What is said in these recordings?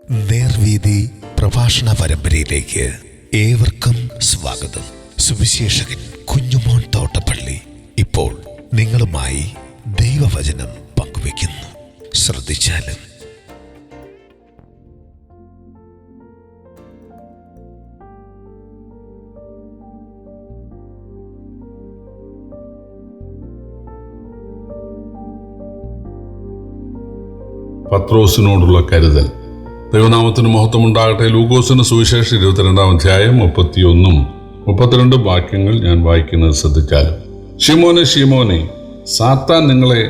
നേർവീതി പ്രഭാഷണ പരമ്പരയിലേക്ക് ഏവർക്കും സ്വാഗതം. സുവിശേഷകൻ കുഞ്ഞുമോൻ തോട്ടപ്പള്ളി ഇപ്പോൾ നിങ്ങളുമായി ദൈവവചനം പങ്കുവയ്ക്കുന്നു. ശ്രദ്ധിച്ചാലും. പത്രോസിനോടുള്ള കരുതൽ. ദൈവനാമത്തിന് മഹത്വമുണ്ടാകട്ടെ. ലൂക്കോസിന് സുവിശേഷം 22-ാം അധ്യായം 31-32 വാക്യങ്ങൾ ഞാൻ വായിക്കുന്നത് ശ്രദ്ധിച്ചാലും. ശിമോനെ, ശിമോനെ, സാത്താൻ നിങ്ങളെ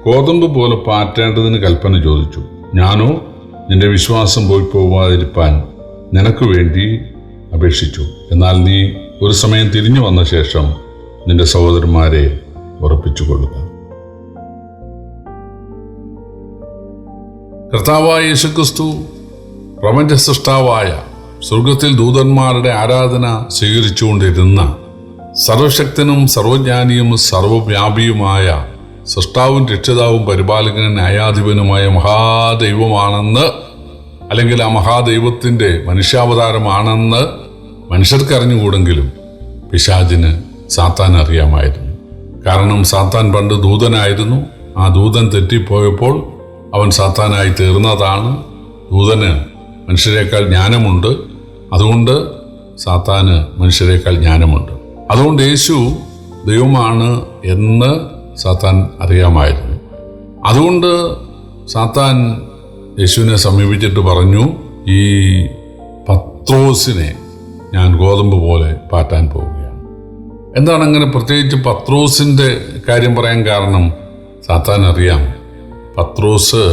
ഗോതമ്പ് പോലെ പാറ്റേണ്ടതിന് കൽപ്പന ചോദിച്ചു. ഞാനോ നിന്റെ വിശ്വാസം പോയി പോവാതിരിപ്പാൻ നിനക്ക് വേണ്ടി അപേക്ഷിച്ചു. എന്നാൽ നീ ഒരു സമയം തിരിഞ്ഞു വന്ന ശേഷം നിന്റെ സഹോദരന്മാരെ ഉറപ്പിച്ചു കൊള്ളുക. കർത്താവായ യേശുക്രിസ്തു പ്രപഞ്ച സൃഷ്ടാവായ സ്വർഗത്തിൽ ദൂതന്മാരുടെ ആരാധന സ്വീകരിച്ചുകൊണ്ടിരുന്ന സർവശക്തനും സർവജ്ഞാനിയും സർവവ്യാപിയുമായ സൃഷ്ടാവും രക്ഷിതാവും പരിപാലകനും ന്യായാധിപനുമായ മഹാദൈവമാണെന്ന്, അല്ലെങ്കിൽ ആ മഹാദൈവത്തിൻ്റെ മനുഷ്യാവതാരമാണെന്ന് മനുഷ്യർക്ക് അറിഞ്ഞുകൂടെങ്കിലും പിശാചിന് സാത്താൻ അറിയാമായിരുന്നു. കാരണം സാത്താൻ പണ്ട് ദൂതനായിരുന്നു. ആ ദൂതൻ തെറ്റിപ്പോയപ്പോൾ അവൻ സാത്താനായി തീർന്നതാണ്. ദൂതന് മനുഷ്യരെക്കാൾ ജ്ഞാനമുണ്ട്, അതുകൊണ്ട് സാത്താന് മനുഷ്യരെക്കാൾ ജ്ഞാനമുണ്ട്. അതുകൊണ്ട് യേശു ദൈവമാണ് എന്ന് സാത്താൻ അറിയാമായിരുന്നു. അതുകൊണ്ട് സാത്താൻ യേശുവിനെ സമീപിച്ചിട്ട് പറഞ്ഞു, ഈ പത്രോസിനെ ഞാൻ ഗോതമ്പ് പോലെ പാറ്റാൻ പോവുകയാണ്. എന്താണ് അങ്ങനെ പ്രത്യേകിച്ച് പത്രോസിൻ്റെ കാര്യം പറയാൻ കാരണം? സാത്താൻ അറിയാം പത്രോസ്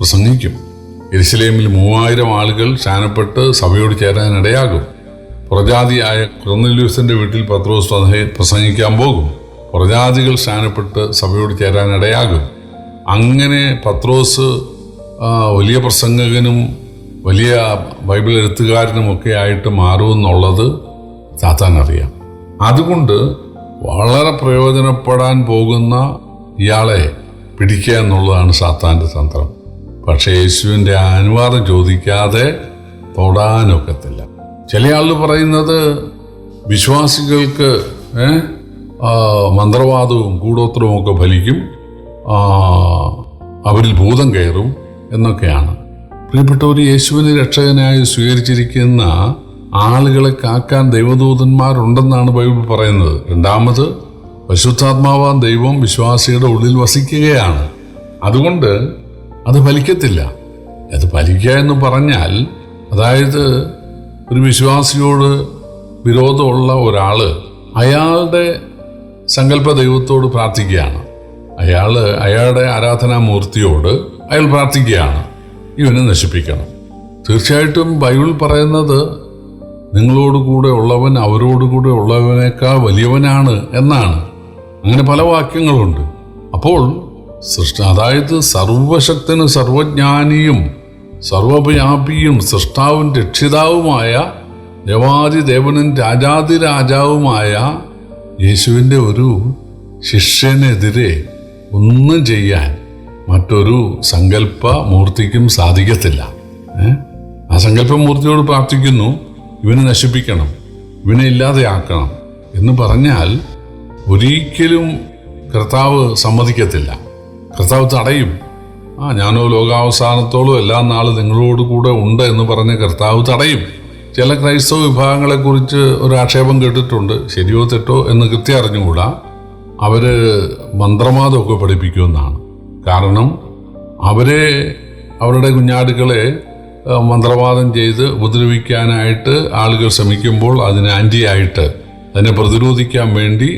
പ്രസംഗിക്കും. യെരുശലേമിൽ 3000 ആളുകൾ സ്നാനപ്പെട്ട് സഭയോട് ചേരാനിടയാകും. പുറജാതിയായ കൊർന്നേലിയോസിന്റെ വീട്ടിൽ പത്രോസ് പ്രസംഗിക്കാൻ പോകും. പുറജാതികൾ സ്നാനപ്പെട്ട് സഭയോട് ചേരാനിടയാകും. അങ്ങനെ പത്രോസ് വലിയ പ്രസംഗകനും വലിയ ബൈബിൾ എഴുത്തുകാരനുമൊക്കെ ആയിട്ട് മാറുമെന്നുള്ളത് സാത്താൻ അറിയാം. അതുകൊണ്ട് വളരെ പ്രയോജനപ്പെടാൻ പോകുന്ന ഇയാളെ പിടിക്കുക എന്നുള്ളതാണ് സാത്താൻ്റെ തന്ത്രം. പക്ഷേ യേശുവിൻ്റെ അനുവാദം ചോദിക്കാതെ തൊടാനൊക്കത്തില്ല. ചില ആളുകൾ പറയുന്നത് വിശ്വാസികൾക്ക് മന്ത്രവാദവും കൂടോത്രവും ഒക്കെ ഫലിക്കും, അവരിൽ ഭൂതം കയറും എന്നൊക്കെയാണ്. പ്രിയപ്പെട്ടവർ, യേശുവിനെ രക്ഷകനായി സ്വീകരിച്ചിരിക്കുന്ന ആളുകളെ കാക്കാൻ ദൈവദൂതന്മാരുണ്ടെന്നാണ് ബൈബിൾ പറയുന്നത്. രണ്ടാമത്, പരിശുദ്ധാത്മാവാൻ ദൈവം വിശ്വാസിയുടെ ഉള്ളിൽ വസിക്കുകയാണ്. അതുകൊണ്ട് അത് ഫലിക്കത്തില്ല. അത് ഫലിക്കുക എന്ന് പറഞ്ഞാൽ, അതായത് ഒരു വിശ്വാസിയോട് വിരോധമുള്ള ഒരാൾ അയാളുടെ സങ്കല്പ ദൈവത്തോട് പ്രാർത്ഥിക്കുകയാണ്. അയാളുടെ ആരാധനാമൂർത്തിയോട് അയാൾ പ്രാർത്ഥിക്കുകയാണ്, ഇവനെ നശിപ്പിക്കണം. തീർച്ചയായിട്ടും ബൈബിൾ പറയുന്നത് നിങ്ങളോടുകൂടെ ഉള്ളവൻ അവരോടുകൂടെ ഉള്ളവനേക്കാൾ വലിയവനാണ് എന്നാണ്. അങ്ങനെ പല വാക്യങ്ങളുണ്ട്. അപ്പോൾ അതായത് സർവശക്തനും സർവജ്ഞാനിയും സർവവ്യാപിയും സൃഷ്ടാവും രക്ഷിതാവുമായ ദേവാദിദേവനും രാജാതിരാജാവുമായ യേശുവിൻ്റെ ഒരു ശിഷ്യനെതിരെ ഒന്നും ചെയ്യാൻ മറ്റൊരു സങ്കല്പ മൂർത്തിക്കും സാധിക്കത്തില്ല. ആ സങ്കല്പമൂർത്തിയോട് പ്രാർത്ഥിക്കുന്നു, ഇവനെ നശിപ്പിക്കണം, ഇവനെ ഇല്ലാതെയാക്കണം എന്ന് പറഞ്ഞാൽ ഒരിക്കലും കർത്താവ് സമ്മതിക്കത്തില്ല. കർത്താവ് തടയും. ഞാനോ ലോകാവസാനത്തോളം എല്ലാ നാളും നിങ്ങളോട് കൂടെ ഉണ്ട് എന്ന് പറഞ്ഞ് കർത്താവ് തടയും. ചില ക്രൈസ്തവ വിഭാഗങ്ങളെക്കുറിച്ച് ഒരു ആക്ഷേപം കേട്ടിട്ടുണ്ട്. ശരിയോ തെറ്റോ എന്ന് കൃത്യം അറിഞ്ഞുകൂടാ. അവർ മന്ത്രവാദമൊക്കെ പഠിപ്പിക്കുമെന്നാണ്. കാരണം അവരുടെ കുഞ്ഞാടുകളെ മന്ത്രവാദം ചെയ്ത് ഉപദ്രവിക്കാനായിട്ട് ആളുകൾ ശ്രമിക്കുമ്പോൾ അതിന് ആൻറ്റിയായിട്ട്, അതിനെ പ്രതിരോധിക്കാൻ വേണ്ടി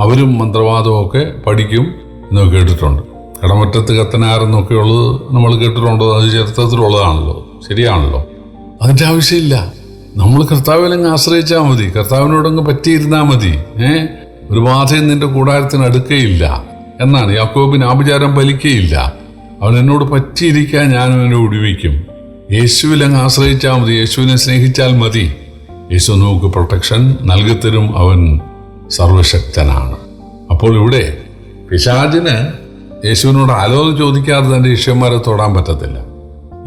അവരും മന്ത്രവാദമൊക്കെ പഠിക്കും എന്നൊക്കെ കേട്ടിട്ടുണ്ട്. കടമറ്റത്ത് കത്തനാരെന്നൊക്കെ ഉള്ളത് നമ്മൾ കേട്ടിട്ടുണ്ടോ? അത് ചരിത്രത്തിലുള്ളതാണല്ലോ, ശരിയാണല്ലോ. അതിൻ്റെ ആവശ്യമില്ല. നമ്മൾ കർത്താവിലങ്ങ് ആശ്രയിച്ചാൽ മതി, കർത്താവിനോടങ്ങ് പറ്റിയിരുന്നാൽ മതി. ഒരു ബാധയും നിന്റെ കൂടാരത്തിന് അടുക്കയില്ല എന്നാണ്. യാക്കോബിന് ആഭിചാരം ഫലിക്കയില്ല. അവൻ എന്നോട് പറ്റിയിരിക്കാൻ ഞാൻ അവനെ ഒഴിവിക്കും. യേശുവിലങ്ങ് ആശ്രയിച്ചാൽ മതി, യേശുവിനെ സ്നേഹിച്ചാൽ മതി. യേശു നമുക്ക് പ്രൊട്ടക്ഷൻ നൽകിത്തരും. അവൻ സർവശക്തനാണ്. അപ്പോൾ ഇവിടെ പിശാചിന് യേശുവിനോട് ആലോചന ചോദിക്കാതെ തൻ്റെ ശിഷ്യന്മാരെ തൊടാൻ പറ്റത്തില്ല.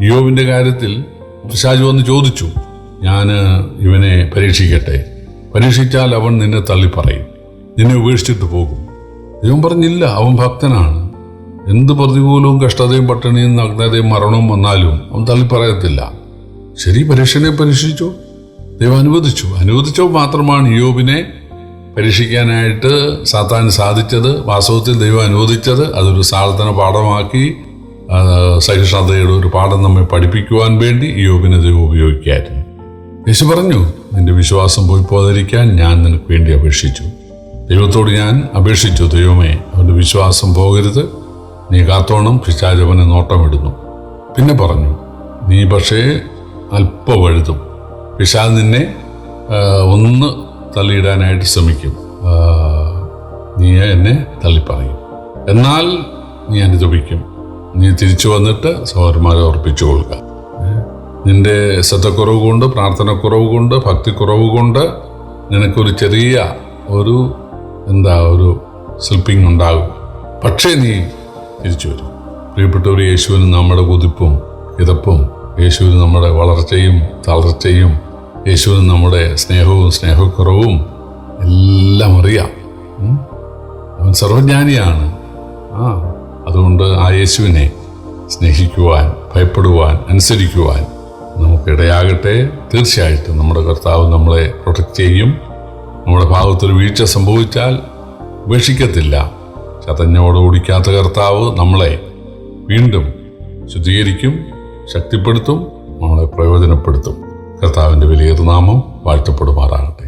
യോബിൻ്റെ കാര്യത്തിൽ പിശാച് വന്ന് ചോദിച്ചു, ഞാൻ ഇവനെ പരീക്ഷിക്കട്ടെ, പരീക്ഷിച്ചാൽ അവൻ നിന്നെ തള്ളിപ്പറയും, നിന്നെ ഉപേക്ഷിച്ചിട്ട് പോകും. ദൈവം പറഞ്ഞില്ല, അവൻ ഭക്തനാണ്. എന്ത് പ്രതികൂലവും കഷ്ടതയും പട്ടിണിയും നഗ്നതയും മരണവും വന്നാലും അവൻ തള്ളിപ്പറയത്തില്ല. ശരി, പരീക്ഷനെ പരീക്ഷിച്ചു, ദൈവം അനുവദിച്ചോ മാത്രമാണ് ഇയ്യോബിനെ പരീക്ഷിക്കാനായിട്ട് സാത്താന് സാധിച്ചത്. വാസ്തവത്തിൽ ദൈവം അനുവദിച്ചത് അതൊരു സാധന പാഠമാക്കി, സഹിഷ്ണുതയുടെ ഒരു പാഠം നമ്മെ പഠിപ്പിക്കുവാൻ വേണ്ടി ഇയ്യോബിനെ ദൈവം ഉപയോഗിക്കായിരുന്നു. യേശു പറഞ്ഞു, നിന്റെ വിശ്വാസം പോയി പോകാതിരിക്കാൻ ഞാൻ നിനക്ക് വേണ്ടി അപേക്ഷിച്ചു. ദൈവത്തോട് ഞാൻ അപേക്ഷിച്ചു, ദൈവമേ, അവൻ്റെ വിശ്വാസം പോകരുത്, നീ കാത്തോണം. പിശാച് അവനെ നോട്ടമിടുന്നു. പിന്നെ പറഞ്ഞു, നീ പക്ഷേ അല്പം വഴുതും. പിശാച് നിന്നെ ഒന്ന് തള്ളിയിടാനായിട്ട് ശ്രമിക്കും, നീ എന്നെ തള്ളിപ്പറയും, എന്നാൽ നീ അനുദപിക്കും. നീ തിരിച്ചു വന്നിട്ട് സഹോദരന്മാരെ ഓർപ്പിച്ചു കൊള്ളുക. നിന്റെ ശ്രദ്ധക്കുറവ് കൊണ്ട്, പ്രാർത്ഥനക്കുറവ് കൊണ്ട്, ഭക്തിക്കുറവ് കൊണ്ട് നിനക്കൊരു ചെറിയ ഒരു സ്ലിപ്പിംഗ് ഉണ്ടാകും. പക്ഷേ നീ തിരിച്ചു വരും. പ്രിയപ്പെട്ടവർ, യേശുവിന് നമ്മുടെ കുതിപ്പും കിതപ്പും, യേശുവിന് നമ്മുടെ വളർച്ചയും തളർച്ചയും, യേശുവിന് നമ്മുടെ സ്നേഹവും സ്നേഹക്കുറവും എല്ലാം അറിയാം. അവൻ സർവജ്ഞാനിയാണ്. അതുകൊണ്ട് ആ യേശുവിനെ സ്നേഹിക്കുവാൻ, ഭയപ്പെടുവാൻ, അനുസരിക്കുവാൻ നമുക്കിടയാകട്ടെ. തീർച്ചയായിട്ടും നമ്മുടെ കർത്താവ് നമ്മളെ പ്രൊട്ടക്റ്റ് ചെയ്യും. നമ്മുടെ ഭാഗത്തൊരു വീഴ്ച സംഭവിച്ചാൽ ഉപേക്ഷിക്കത്തില്ല. ചതഞ്ഞോടെ ഓടിക്കാത്ത കർത്താവ് നമ്മളെ വീണ്ടും ശുദ്ധീകരിക്കും, ശക്തിപ്പെടുത്തും, നമ്മളെ പ്രയോജനപ്പെടുത്തും. കർത്താവിൻ്റെ വലിയ നാമം വാഴ്ത്തപ്പെടുമാറാകട്ടെ.